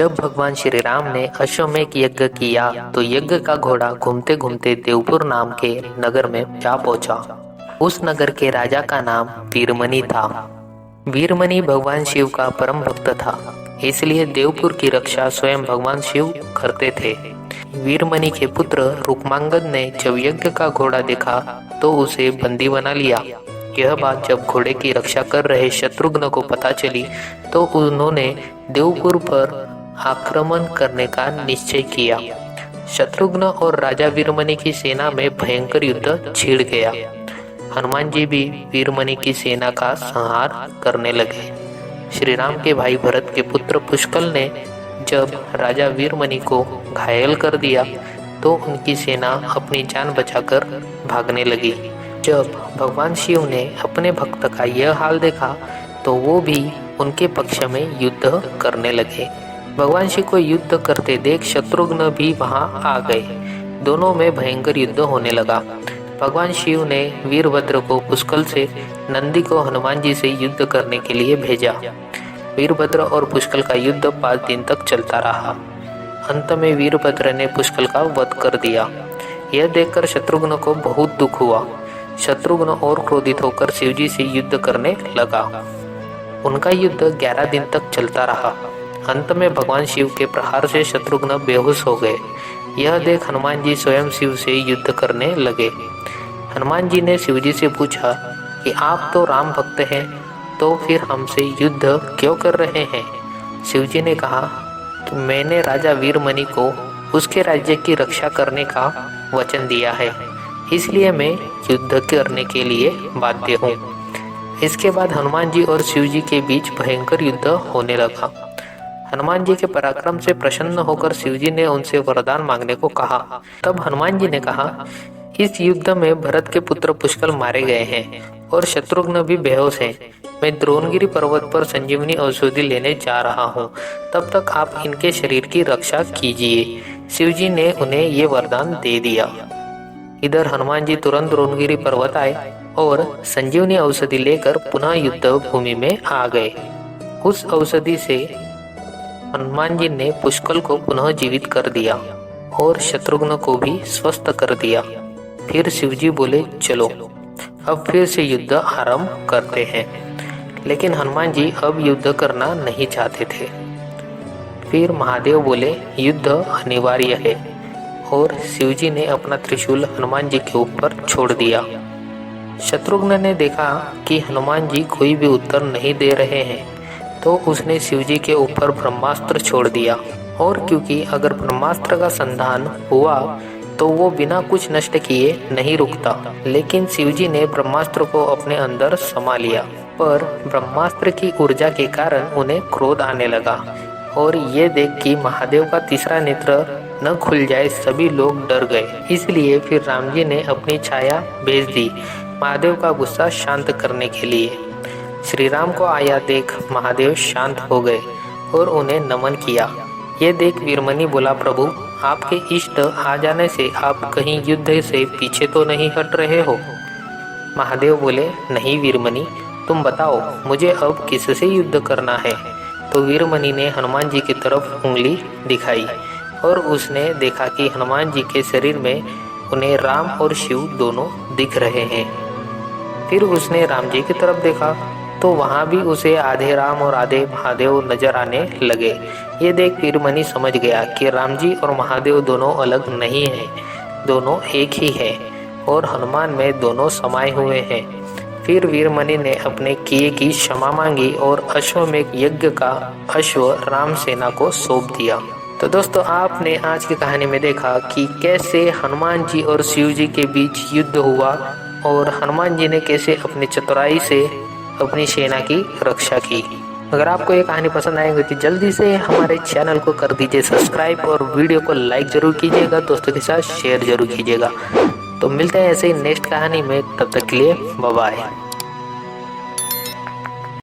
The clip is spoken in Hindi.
जब भगवान श्री राम ने अश्वमेध यज्ञ किया तो यज्ञ का घोड़ा घूमते घूमते देवपुर नाम के नगर में जा पहुंचा। उस नगर के राजा का नाम वीरमणि था। वीरमणि भगवान शिव का परम भक्त था, इसलिए देवपुर की रक्षा स्वयं भगवान शिव करते थे। वीरमणि के पुत्र रुक्मांगद ने जब यज्ञ का घोड़ा देखा तो उसे बंदी बना लिया। यह बात जब घोड़े की रक्षा कर रहे शत्रुघ्न को पता चली तो उन्होंने देवपुर पर आक्रमण करने का निश्चय किया। शत्रुघ्न और राजा वीरमणि की सेना में भयंकर युद्ध छिड़ गया। हनुमान जी भी वीरमणि की सेना का संहार करने लगे। श्री राम के भाई भरत के पुत्र पुष्कल ने जब राजा वीरमणि को घायल कर दिया तो उनकी सेना अपनी जान बचाकर भागने लगी। जब भगवान शिव ने अपने भक्त का यह हाल देखा तो वो भी उनके पक्ष में युद्ध करने लगे। भगवान शिव को युद्ध करते देख शत्रुघ्न भी वहां आ गए। दोनों में भयंकर युद्ध होने लगा। भगवान शिव ने वीरभद्र को पुष्कल से नंदी को हनुमान जी से युद्ध करने के लिए भेजा। वीरभद्र और पुष्कल का युद्ध 5 दिन तक चलता रहा। अंत में वीरभद्र ने पुष्कल का वध कर दिया। यह देखकर शत्रुघ्न को बहुत दुख हुआ। शत्रुघ्न और क्रोधित होकर शिवजी से युद्ध करने लगा। उनका युद्ध 11 दिन तक चलता रहा। अंत में भगवान शिव के प्रहार से शत्रुघ्न बेहोश हो गए। यह देख हनुमान जी स्वयं शिव से युद्ध करने लगे। हनुमान जी ने शिवजी से पूछा कि आप तो राम भक्त हैं, तो फिर हमसे युद्ध क्यों कर रहे हैं? शिवजी ने कहा कि मैंने राजा वीरमणि को उसके राज्य की रक्षा करने का वचन दिया है, इसलिए मैं युद्ध करने के लिए बाध्य हूँ। इसके बाद हनुमान जी और शिव जी के बीच भयंकर युद्ध होने लगा। हनुमान जी के पराक्रम से प्रसन्न होकर शिव जी ने उनसे वरदान मांगने को कहा। तब हनुमान जी ने कहा, इस युद्ध में भरत के पुत्र पुष्कल मारे गए हैं और शत्रुघ्न भी बेहोश हैं। मैं द्रोणगिरी पर्वत पर संजीवनी औषधि लेने जा रहा हूँ, तब तक आप इनके शरीर की रक्षा कीजिए। शिव जी ने उन्हें ये वरदान दे दिया। इधर हनुमान जी तुरंत द्रोणगिरी पर्वत आए और संजीवनी औषधि लेकर पुनः युद्ध भूमि में आ गए। उस औषधि से हनुमान जी ने पुष्कल को पुनः जीवित कर दिया और शत्रुघ्न को भी स्वस्थ कर दिया। फिर शिवजी बोले, चलो अब फिर से युद्ध आरंभ करते हैं। लेकिन हनुमान जी अब युद्ध करना नहीं चाहते थे। फिर महादेव बोले, युद्ध अनिवार्य है, और शिवजी ने अपना त्रिशूल हनुमान जी के ऊपर छोड़ दिया। शत्रुघ्न ने देखा कि हनुमान जी कोई भी उत्तर नहीं दे रहे हैं, तो उसने शिवजी के ऊपर ब्रह्मास्त्र छोड़ दिया। और क्योंकि अगर ब्रह्मास्त्र का संधान हुआ तो वो बिना कुछ नष्ट किए नहीं रुकता, लेकिन शिवजी ने ब्रह्मास्त्र को अपने अंदर समा लिया। पर ब्रह्मास्त्र की ऊर्जा के कारण उन्हें क्रोध आने लगा, और ये देख कि महादेव का तीसरा नेत्र न खुल जाए सभी लोग डर गए। इसलिए फिर राम जी ने अपनी छाया भेज दी महादेव का गुस्सा शांत करने के लिए। श्री राम को आया देख महादेव शांत हो गए और उन्हें नमन किया। ये देख वीरमणि बोला, प्रभु आपके इष्ट आ जाने से आप कहीं युद्ध से पीछे तो नहीं हट रहे हो? महादेव बोले, नहीं वीरमणि, तुम बताओ मुझे अब किससे युद्ध करना है? तो वीरमणि ने हनुमान जी की तरफ उंगली दिखाई और उसने देखा कि हनुमान जी के शरीर में उन्हें राम और शिव दोनों दिख रहे हैं। फिर उसने राम जी की तरफ देखा तो वहाँ भी उसे आधे राम और आधे महादेव नजर आने लगे। ये देख वीरमणि समझ गया कि राम जी और महादेव दोनों अलग नहीं हैं, दोनों एक ही हैं और हनुमान में दोनों समाये हुए हैं। फिर वीरमणि ने अपने किए की क्षमा मांगी और अश्वमेध यज्ञ का अश्व राम सेना को सौंप दिया। तो दोस्तों, आपने आज की कहानी में देखा कि कैसे हनुमान जी और शिव जी के बीच युद्ध हुआ और हनुमान जी ने कैसे अपनी चतुराई से अपनी सेना की रक्षा की। अगर आपको ये कहानी पसंद आएगी तो जल्दी से हमारे चैनल को कर दीजिए सब्सक्राइब और वीडियो को लाइक जरूर कीजिएगा, दोस्तों के साथ शेयर जरूर कीजिएगा। तो मिलते हैं ऐसे ही नेक्स्ट कहानी में, तब तक के लिए बाय बाय।